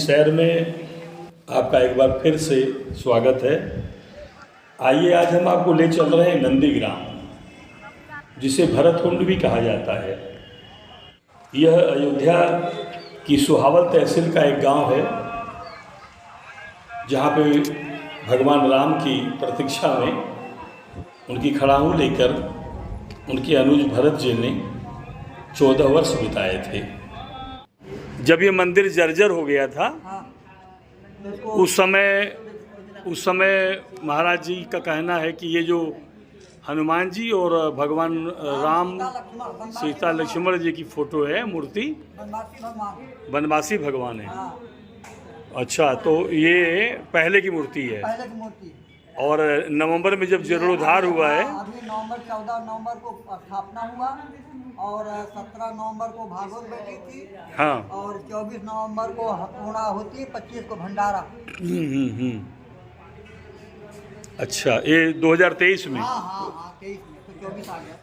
शहर में आपका एक बार फिर से स्वागत है। आइए आज हम आपको ले चल रहे हैं नंदीग्राम, जिसे भरतकुंड भी कहा जाता है। यह अयोध्या की सुहावल तहसील का एक गांव है, जहां पे भगवान राम की प्रतीक्षा में उनकी खड़ाऊ लेकर उनके अनुज भरत जी ने 14 वर्ष बिताए थे। जब ये मंदिर जर्जर हो गया था, उस समय महाराज जी का कहना है कि ये जो हनुमान जी और भगवान राम सीता लक्ष्मण जी की फोटो है, मूर्ति बनवासी भगवान है। अच्छा, तो ये पहले की मूर्ति है। और नवंबर में जब जीर्णोद्धार हुआ है, अभी नवंबर 14 नवंबर को स्थापना हुआ और 17 नवंबर को भागवत बैठी थी। हाँ, और 24 नवंबर को पूर्णा होती है, 25 को भंडारा। अच्छा, ये 2023 में। हाँ 23 में, तो 24 आ गया।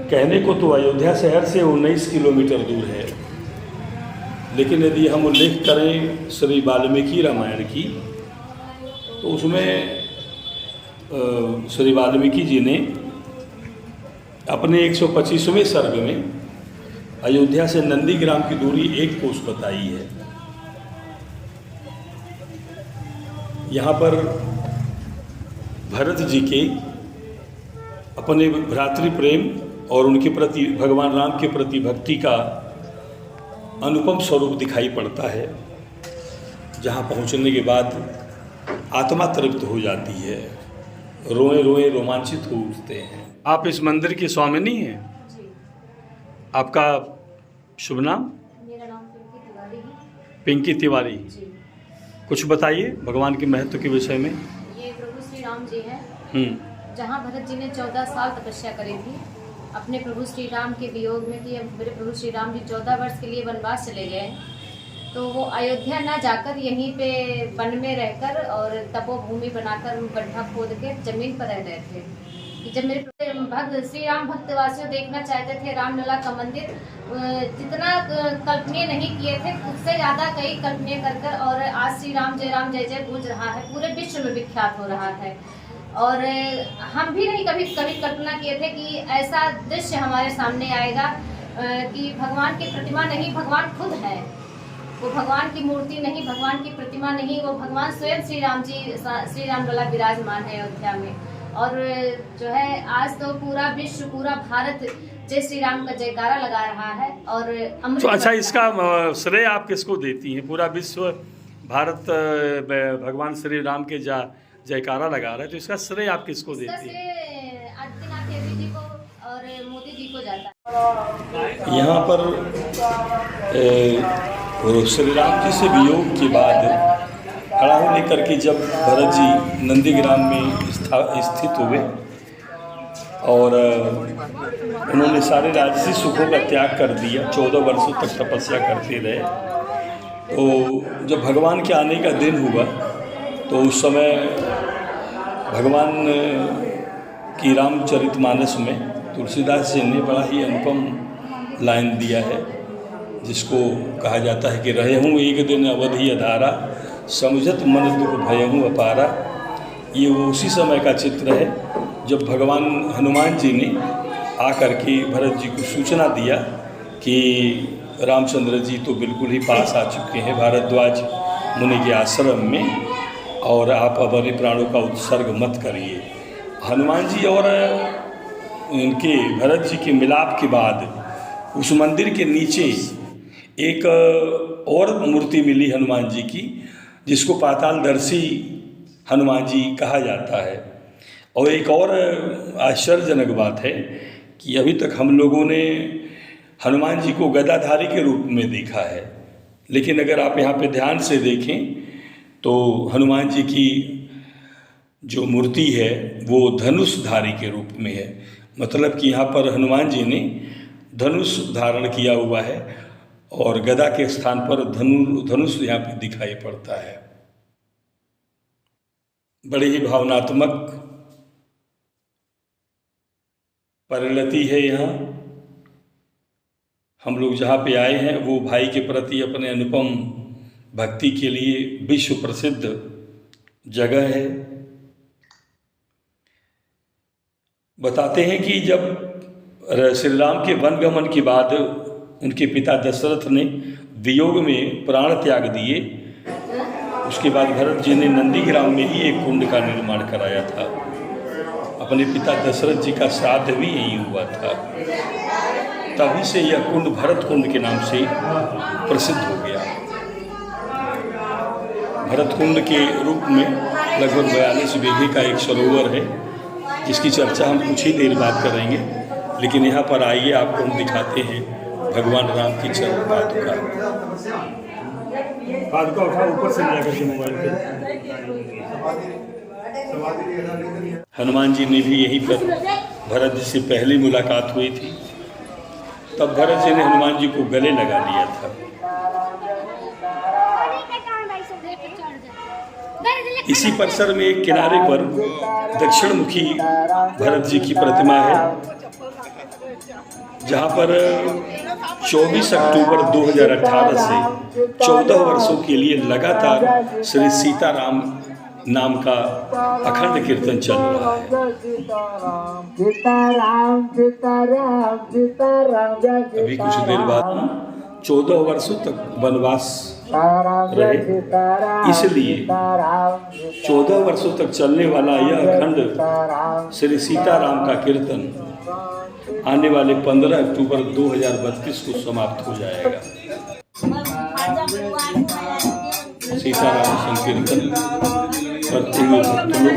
कहने को तो अयोध्या शहर से 19 किलोमीटर दूर है, लेकिन यदि हम उल्लेख करें श्री वाल्मीकि रामायण की, तो उसमें श्री वाल्मीकि जी ने अपने 125वें सर्ग में अयोध्या से नंदीग्राम की दूरी 1 कोस बताई है। यहाँ पर भरत जी के अपने भ्रातृ प्रेम और उनके प्रति भगवान राम के प्रति भक्ति का अनुपम स्वरूप दिखाई पड़ता है, जहाँ पहुँचने के बाद आत्मा तृप्त हो जाती है, रोए रोए रोमांचित हो उठते हैं। आप इस मंदिर की स्वामिनी हैं? आपका शुभ नाम? मेरा नाम पिंकी तिवारी है। पिंकी तिवारी जी। कुछ बताइए भगवान के महत्व के विषय में। ये प्रभु श्री राम जी हैं, जहाँ भरत जी ने 14 साल तपस्या करी थी अपने प्रभु श्री राम के वियोग में, कि अब मेरे प्रभु श्री राम जी 14 वर्ष के लिए वनवास चले गए, तो वो अयोध्या न जाकर यहीं पे वन में रहकर और तपोभूमि बनाकर गड्ढा खोद के जमीन पर रह रहे थे। कि जब मेरे भक्त श्री राम भक्तवासियों देखना चाहते थे रामलला का मंदिर, जितना कल्पनीय नहीं किए थे उससे ज़्यादा कई कल्पनीय कर और आज श्री राम जय जय गूंज रहा है, पूरे विश्व में विख्यात हो रहा है। और हम भी नहीं कभी कल्पना किए थे कि ऐसा दृश्य हमारे सामने आएगा, कि भगवान की प्रतिमा नहीं, भगवान खुद है। वो भगवान की मूर्ति नहीं, भगवान की प्रतिमा नहीं, वो भगवान स्वयं श्री राम जी श्री राम लला विराजमान है अयोध्या में। और जो है आज तो पूरा विश्व, पूरा भारत जय श्री राम का जयकारा लगा रहा है। और तो अच्छा, इसका श्रेय आप किसको देती हैं? पूरा विश्व भारत भगवान श्री राम के जयकारा लगा रहा है, तो इसका श्रेय आप किसको देती हैं? आदित्यनाथ योगी जी को और मोदी जी को जाता है। यहाँ पर श्री राम जी से वियोग के बाद खड़ाऊ लेकर के जब भरत जी नंदीग्राम में स्थित हुए और उन्होंने सारे राजसी सुखों का त्याग कर दिया, 14 वर्षों तक तपस्या करते रहे, तो जब भगवान के आने का दिन हुआ तो उस समय भगवान की रामचरितमानस में तुलसीदास जी ने बड़ा ही अनुपम लाइन दिया है, जिसको कहा जाता है कि रहे हूँ एक दिन अवधि अधारा, समझत मन दुख भयहूँ अपारा। ये वो उसी समय का चित्र है जब भगवान हनुमान जी ने आकर के भरत जी को सूचना दिया कि रामचंद्र जी तो बिल्कुल ही पास आ चुके हैं भारद्वाज मुनि के आश्रम में, और आप अपने प्राणों का उत्सर्ग मत करिए। हनुमान जी और इनके भरत जी के मिलाप के बाद उस मंदिर के नीचे एक और मूर्ति मिली हनुमान जी की, जिसको पातालदर्शी हनुमान जी कहा जाता है। और एक और आश्चर्यजनक बात है कि अभी तक हम लोगों ने हनुमान जी को गदाधारी के रूप में देखा है, लेकिन अगर आप यहाँ पे ध्यान से देखें तो हनुमान जी की जो मूर्ति है वो धनुषधारी के रूप में है। मतलब कि यहाँ पर हनुमान जी ने धनुष धारण किया हुआ है और गदा के स्थान पर धनुष यहाँ पे दिखाई पड़ता है। बड़ी ही भावनात्मक परिणति है यहाँ। हम लोग जहाँ पे आए हैं वो भाई के प्रति अपने अनुपम भक्ति के लिए विश्व प्रसिद्ध जगह है। बताते हैं कि जब श्री राम के वनगमन के बाद उनके पिता दशरथ ने वियोग में प्राण त्याग दिए, उसके बाद भरत जी ने नंदीग्राम में ही एक कुंड का निर्माण कराया था। अपने पिता दशरथ जी का श्राद्ध भी यहीं हुआ था, तभी से यह कुंड भरत कुंड के नाम से प्रसिद्ध हो गया। भरत कुंड के रूप में लगभग 42 बीघे का एक सरोवर है, जिसकी चर्चा हम कुछ ही देर बाद करेंगे। लेकिन यहाँ पर आइए, आपको हम दिखाते हैं भगवान राम की चरण पादुका उठा ऊपर से ले करके मोबाइल पे। हनुमान जी ने भी यहीं पर भरत जी से पहली मुलाकात हुई थी, तब भरत जी ने हनुमान जी को गले लगा लिया था। इसी परिसर में एक किनारे पर दक्षिण मुखी भरत जी की प्रतिमा है, जहाँ पर 24 अक्टूबर 2018 से 14 वर्षों के लिए लगातार श्री सीताराम नाम का अखंड कीर्तन चल रहा है। अभी कुछ देर बाद 14 वर्षों तक वनवास रहे, इसलिए 14 वर्षों तक चलने वाला यह अखंड श्री सीताराम का कीर्तन आने वाले 15 अक्टूबर 2032 को समाप्त हो जाएगा। सीताराम संकीर्तन करते हुए भक्त लोग,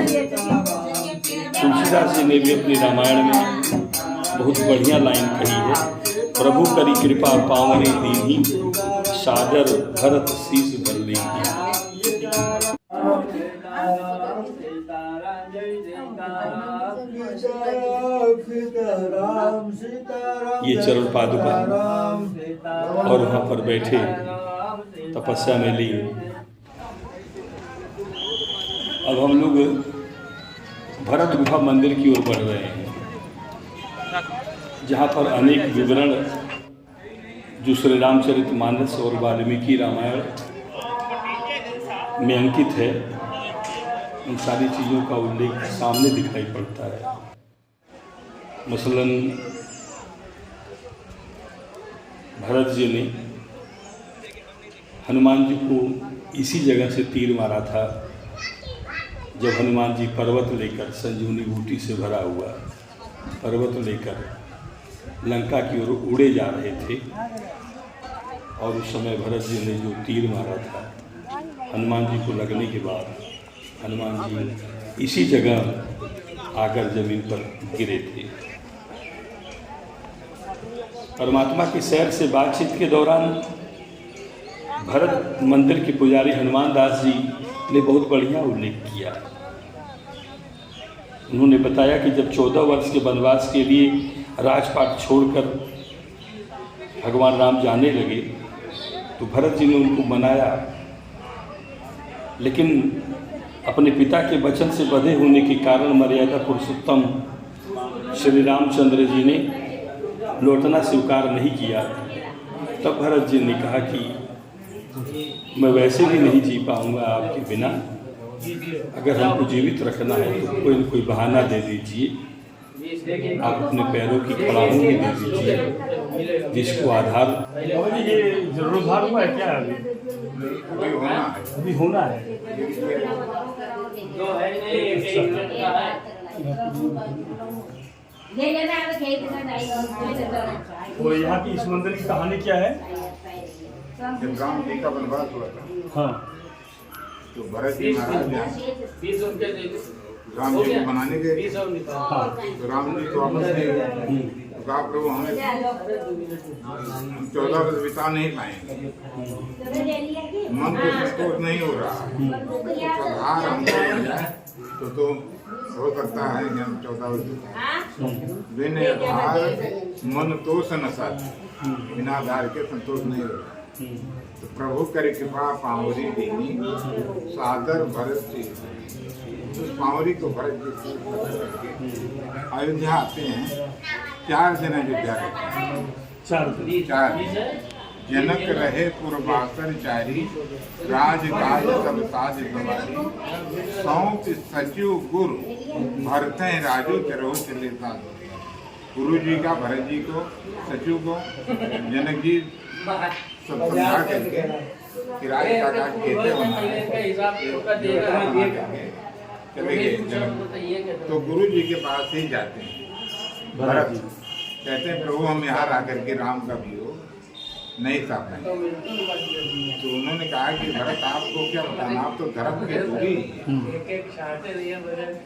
तुलसीदास जी ने भी अपनी रामायण में बहुत बढ़िया लाइन कही है, प्रभु करी कृपा पावनी दीनी, सादर भरत शीस धर लीनी। ये चरण पादुका और वहाँ पर बैठे तपस्या में ली। अब हम लोग भरत गुफा मंदिर की ओर बढ़ रहे हैं, जहाँ पर अनेक विवरण जो श्री रामचरितमानस और वाल्मीकि रामायण में अंकित है, उन सारी चीज़ों का उल्लेख सामने दिखाई पड़ता है। मसलन भरत जी ने हनुमान जी को इसी जगह से तीर मारा था, जब हनुमान जी पर्वत लेकर, संजीवनी बूटी से भरा हुआ पर्वत लेकर लंका की ओर उड़े जा रहे थे, और उस समय भरत जी ने जो तीर मारा था हनुमान जी को लगने के बाद हनुमान जी इसी जगह आकर जमीन पर गिरे थे। परमात्मा की सैर से बातचीत के दौरान भरत मंदिर के पुजारी हनुमान दास जी ने बहुत बढ़िया उल्लेख किया। उन्होंने बताया कि जब 14 वर्ष के वनवास के लिए राजपाट छोड़कर भगवान राम जाने लगे, तो भरत जी ने उनको मनाया, लेकिन अपने पिता के वचन से बंधे होने के कारण मर्यादा पुरुषोत्तम श्री रामचंद्र जी ने लौटना स्वीकार नहीं किया। तब भरत जी ने कहा कि मैं वैसे भी नहीं जी पाऊंगा आपके बिना, अगर हमको जीवित रखना है तो कोई न कोई बहाना दे दीजिए, आप अपने पैरों की खड़ाहों में दे दीजिए, जिसको आधार। ये जरूर भार हुआ है क्या? अभी होना है। तो यहाँ की इस मंदिर की कहानी क्या है? जब राम जी का वनवास हुआ था, हाँ, तो भरत जी महाराज राम जी को बनाने गए, तो राम जी को वापस गए, तो कहा प्रभु हमें 14 वर्ष बिता नहीं पाएंगे, मन को संतोष नहीं हो रहा, आधार हमको मिल जाए तो हो सकता है कि हम 14 वर्ष बिन आधार मन तोष न साथ, बिना आधार के संतोष नहीं हो रहा। तो प्रभु करे कृपा पावरी देनी, सादर भरत जी। उस पावरी को भरत जी अयोध्या आते हैं, 4 दिन अयोध्या रहते हैं। चार जनक रहे पुरवासर चारी, राज काज सब साज सवारी, सौंप सचिव गुरु भरते राजो चरो चले साथ। गुरु जी का भरत जी को, सचिव को जनक जी सब समझा करके कि राज का काज कैसे चले गए जनक। तो गुरु जी के पास ही जाते हैं भरत, कहते हैं प्रभु हम यहाँ ला करके राम का वियोग नहीं था। तो उन्होंने कहा कि भरत आपको क्या बताना, आप तो धर्म के दूरी,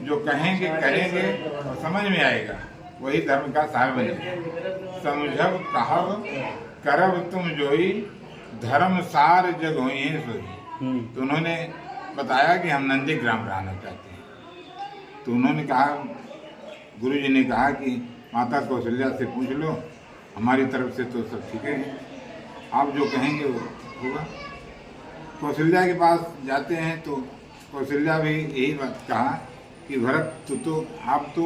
जो कहेंगे करेंगे और समझ में आएगा वही धर्म का सार बनेगा। समझब कहब करब तुम जोई, धर्म सार जग होई है सोई। तो उन्होंने बताया कि हम नंदीग्राम रहना चाहते हैं। तो उन्होंने कहा, गुरु जी ने कहा कि माता कौशल्या से पूछ लो, हमारी तरफ से तो सब ठीक है, आप जो कहेंगे वो होगा। कौशल्या के पास जाते हैं तो कौशल्या भी यही बात कहा कि भरत तो आप तो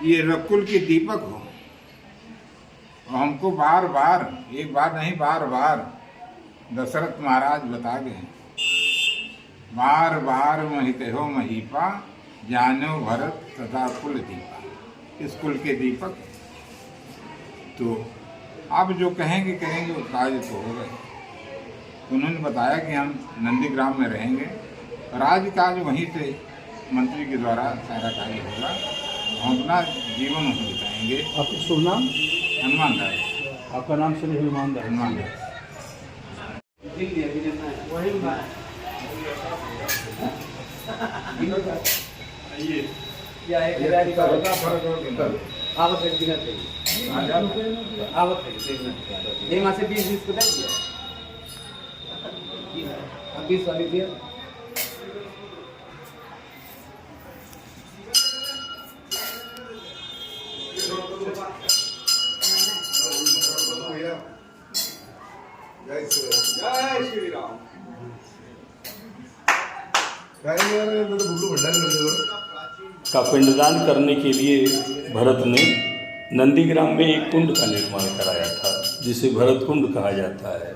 ये रकुल के दीपक हो, और हमको बार बार, एक बार नहीं बार बार दशरथ महाराज बता गए, बार बार महित हो महीपा, जानो भरत तथा कुल दीपा, इस कुल के दीपक। तो आप जो कहेंगे करेंगे वो कार्य तो होगा। उन्होंने बताया कि हम नंदीग्राम में रहेंगे, राज काज वहीं से मंत्री के द्वारा सारा कार्य होगा, हम अपना जीवन वहीं बिताएंगे। आपका शुभ नाम? हनुमान दास। आपका नाम श्री हनुमान दास। हनुमान दास। आवत है मासे 20 को दे दिया, अब 20 वाली दिया। जय श्री राम। का पिंडदान करने के लिए भरत ने नंदीग्राम में एक कुंड का निर्माण कराया था, जिसे भरत कुंड कहा जाता है।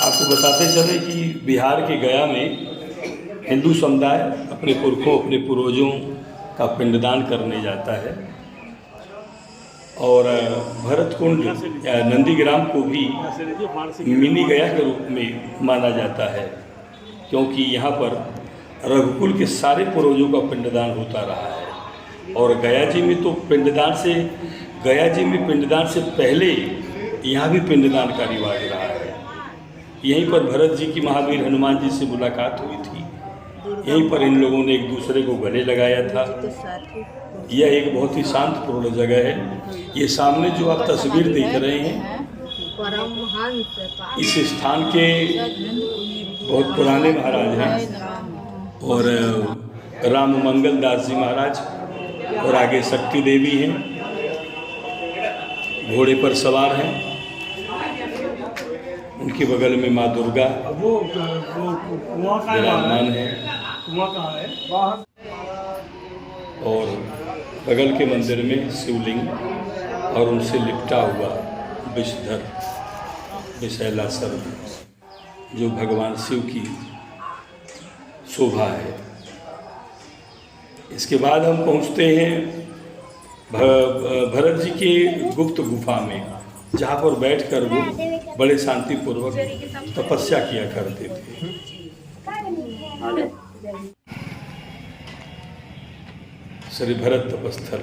आपको बताते चले कि बिहार के गया में हिंदू समुदाय अपने पुरखों, अपने पूर्वजों का पिंडदान करने जाता है, और भरत कुंड या नंदीग्राम को भी मिनी गया के रूप में माना जाता है, क्योंकि यहाँ पर रघुकुल के सारे पूर्वजों का पिंडदान होता रहा है। और गया जी में तो पिंडदान से पहले यहाँ भी पिंडदान का रिवाज रहा है। यहीं पर भरत जी की महावीर हनुमान जी से मुलाकात हुई थी, यहीं पर इन लोगों ने एक दूसरे को गले लगाया था। यह एक बहुत ही शांतपूर्ण जगह है। ये सामने जो आप तस्वीर देख रहे हैं, इस स्थान के बहुत पुराने महाराज हैं, और राम मंगल दास जी महाराज, और आगे शक्ति देवी हैं, घोड़े पर सवार हैं। उनके बगल में माँ दुर्गा विराजमान है, और बगल के मंदिर में शिवलिंग और उनसे लिपटा हुआ विषधर विशैला सर्प, जो भगवान शिव की शोभा है। इसके बाद हम पहुंचते हैं भरत जी के गुप्त गुफा में, जहाँ पर बैठकर वो बड़े शांतिपूर्वक तपस्या किया करते थे। श्री भरत तपस्थल।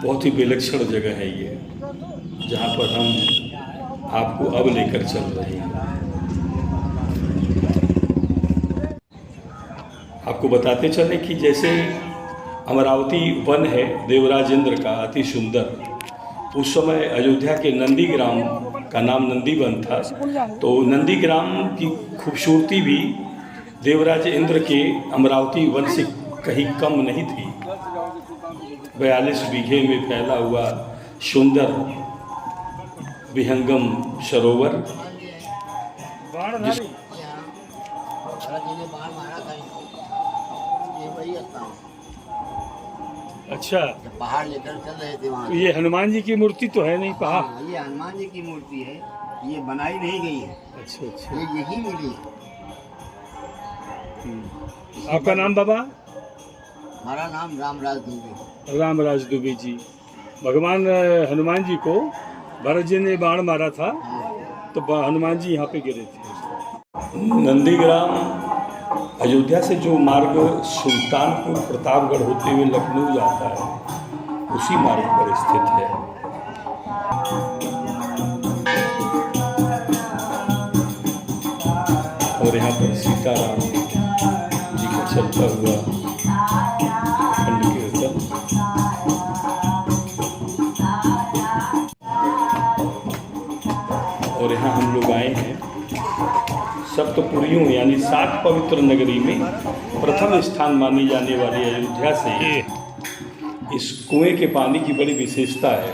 बहुत ही विलक्षण जगह है ये, जहाँ पर हम आपको अब लेकर चल रहे हैं। आपको बताते चले कि जैसे अमरावती वन है देवराज इंद्र का अति सुंदर, उस समय अयोध्या के नंदीग्राम का नाम नंदीवन था, तो नंदीग्राम की खूबसूरती भी देवराज इंद्र के अमरावती वन से कहीं कम नहीं थी। 42 बीघे में फैला हुआ सुंदर विहंगम सरोवर, थे वही स्थान, अच्छा, जब पहाड़ लेकर चल रहे थे वहाँ तो ये हनुमान जी की मूर्ति तो है नहीं पहाड़? हाँ, ये हनुमान जी की मूर्ति है, ये बनाई नहीं गई है, अच्छा अच्छा। ये यही मिली है। आपका नाम बाबा? हमारा नाम रामराज दुबे। रामराज दुबे जी। भगवान हनुमान जी को भरत जी ने बाण मारा था, तो हनुमान जी यहाँ पे गिरे थे। नंदीग्राम अयोध्या से जो मार्ग सुल्तानपुर प्रतापगढ़ होते हुए लखनऊ जाता है, उसी मार्ग पर स्थित है। और यहाँ पर सीताराम जी का चलता हुआ खंड कीर्तन। और यहाँ हम लोग आए हैं सप्तपुरियों यानी 7 पवित्र नगरी में प्रथम स्थान मानी जाने वाली अयोध्या से इस कुएं के पानी की बड़ी विशेषता है।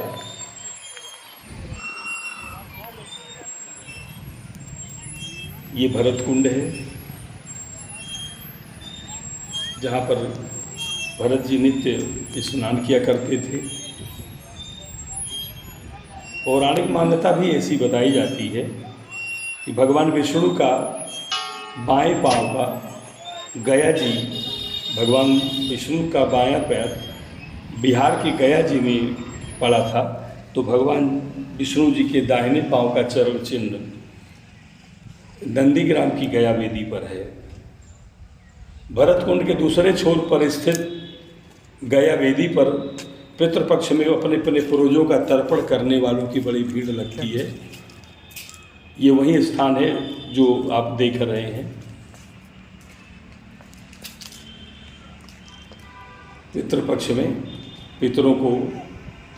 ये भरत कुंड है, जहाँ पर भरत जी नित्य स्नान किया करते थे। पौराणिक मान्यता भी ऐसी बताई जाती है कि भगवान विष्णु का बाएं पांव का गया जी, भगवान विष्णु का बायां पैर बिहार के गया जी में पड़ा था, तो भगवान विष्णु जी के दाहिने पांव का चरण चिन्ह नंदीग्राम की गया वेदी पर है। भरतकुंड के दूसरे छोर पर स्थित गया वेदी पर पितृपक्ष में अपने अपने पूर्वजों का तर्पण करने वालों की बड़ी भीड़ लगती है। ये वही स्थान है जो आप देख रहे हैं। पितृपक्ष में पितरों को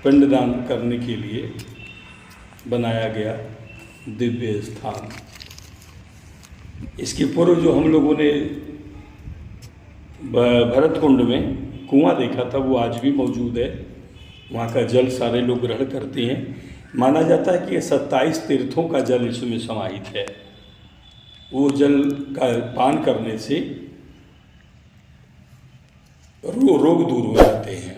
पिंडदान करने के लिए बनाया गया दिव्य स्थान। इसके पूर्व जो हम लोगों ने भरतकुंड में कुआं देखा था, वो आज भी मौजूद है। वहाँ का जल सारे लोग ग्रहण करते हैं। माना जाता है कि 27 तीर्थों का जल इसमें समाहित है। वो जल का पान करने से रोग दूर हो जाते हैं।